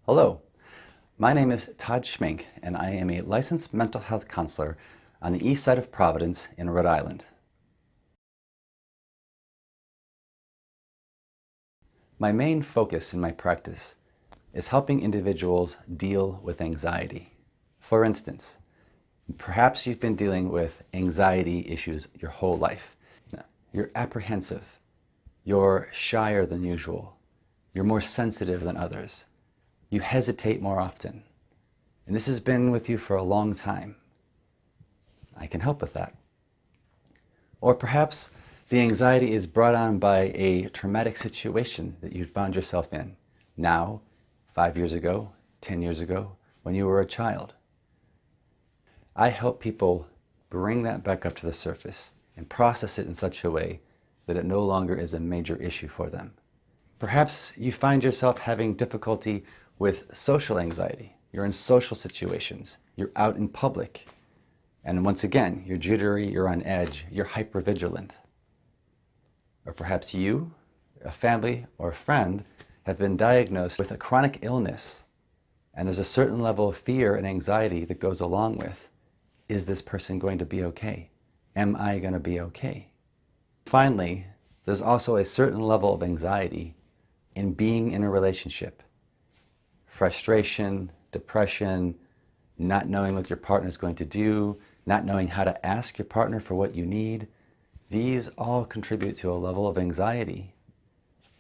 Hello, my name is Todd Schmink, and I am a licensed mental health counselor on the east side of Providence in Rhode Island. My main focus in my practice is helping individuals deal with anxiety. For instance, perhaps you've been dealing with anxiety issues your whole life. You're apprehensive, you're shyer than usual, you're more sensitive than others, you hesitate more often, and this has been with you for a long time. I can help with that. Or perhaps the anxiety is brought on by a traumatic situation that you found yourself in now, 5 years ago, 10 years ago, when you were a child. I help people bring that back up to the surface and process it in such a way that it no longer is a major issue for them. Perhaps you find yourself having difficulty with social anxiety. You're in social situations, you're out in public, and once again, you're jittery, you're on edge, you're hypervigilant. Or perhaps you, a family, or a friend have been diagnosed with a chronic illness, and there's a certain level of fear and anxiety that goes along with, is this person going to be okay? Am I going to be okay? Finally, there's also a certain level of anxiety in being in a relationship. Frustration, depression, not knowing what your partner is going to do, not knowing how to ask your partner for what you need. These all contribute to a level of anxiety,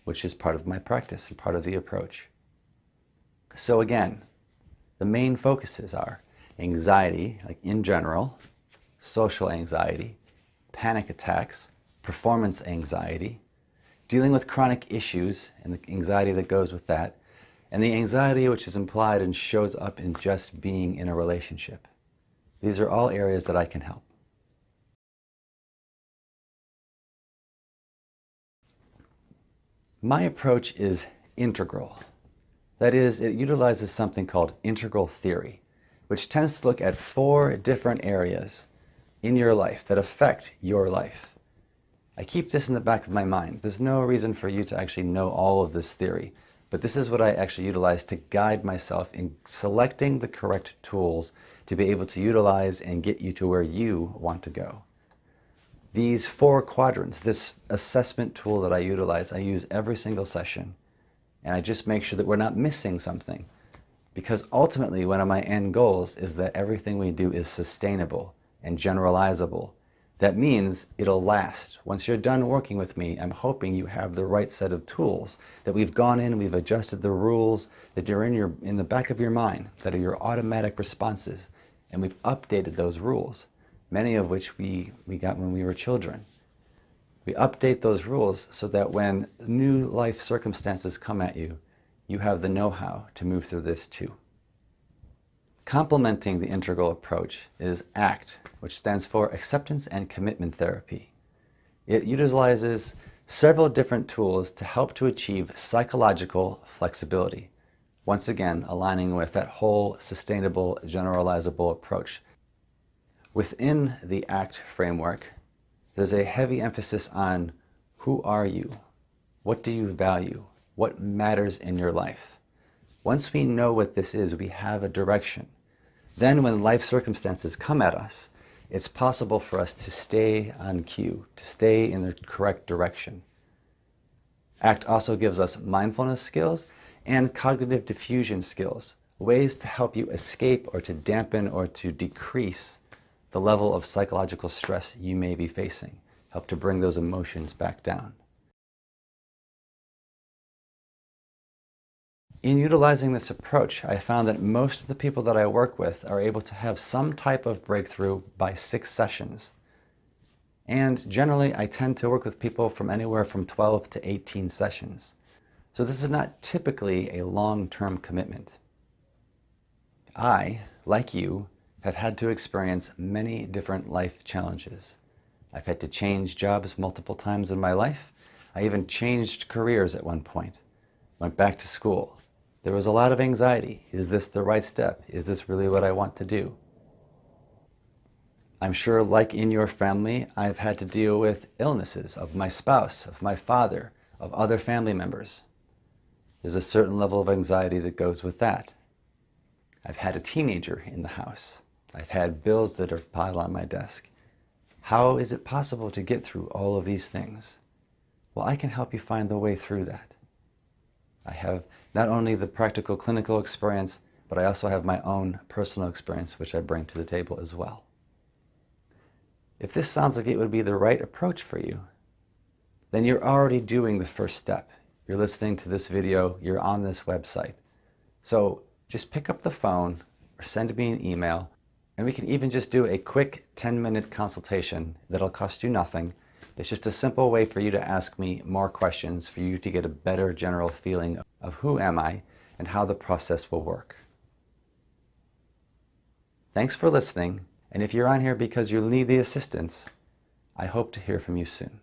which is part of my practice and part of the approach. So again, the main focuses are anxiety, like in general, social anxiety, panic attacks, performance anxiety, dealing with chronic issues and the anxiety that goes with that, and the anxiety which is implied and shows up in just being in a relationship. These are all areas that I can help. My approach is integral. That is, it utilizes something called integral theory, which tends to look at 4 different areas in your life that affect your life. I keep this in the back of my mind. There's no reason for you to actually know all of this theory, but this is what I actually utilize to guide myself in selecting the correct tools to be able to utilize and get you to where you want to go. These 4 quadrants, this assessment tool that I utilize, I use every single session, and I just make sure that we're not missing something, because ultimately one of my end goals is that everything we do is sustainable and generalizable. That means it'll last. Once you're done working with me, I'm hoping you have the right set of tools, that we've gone in, we've adjusted the rules, that you're in the back of your mind, that are your automatic responses, and we've updated those rules, many of which we got when we were children. We update those rules so that when new life circumstances come at you, you have the know-how to move through this too. Complementing the integral approach is ACT, which stands for Acceptance and Commitment Therapy. It utilizes several different tools to help to achieve psychological flexibility. Once again, aligning with that whole sustainable, generalizable approach. Within the ACT framework, there's a heavy emphasis on who are you? What do you value? What matters in your life? Once we know what this is, we have a direction. Then when life circumstances come at us, it's possible for us to stay on cue, to stay in the correct direction. ACT also gives us mindfulness skills and cognitive diffusion skills, ways to help you escape or to dampen or to decrease the level of psychological stress you may be facing, help to bring those emotions back down. In utilizing this approach, I found that most of the people that I work with are able to have some type of breakthrough by 6 sessions. And generally, I tend to work with people from anywhere from 12 to 18 sessions. So this is not typically a long-term commitment. I, like you, have had to experience many different life challenges. I've had to change jobs multiple times in my life. I even changed careers at one point, went back to school. There was a lot of anxiety. Is this the right step? Is this really what I want to do? I'm sure, like in your family, I've had to deal with illnesses of my spouse, of my father, of other family members. There's a certain level of anxiety that goes with that. I've had a teenager in the house. I've had bills that are piled on my desk. How is it possible to get through all of these things? Well, I can help you find the way through that. I have not only the practical clinical experience, but I also have my own personal experience, which I bring to the table as well. If this sounds like it would be the right approach for you, then you're already doing the first step. You're listening to this video, you're on this website. So just pick up the phone or send me an email, and we can even just do a quick 10-minute consultation that'll cost you nothing. It's just a simple way for you to ask me more questions, for you to get a better general feeling of who am I and how the process will work. Thanks for listening, and if you're on here because you need the assistance, I hope to hear from you soon.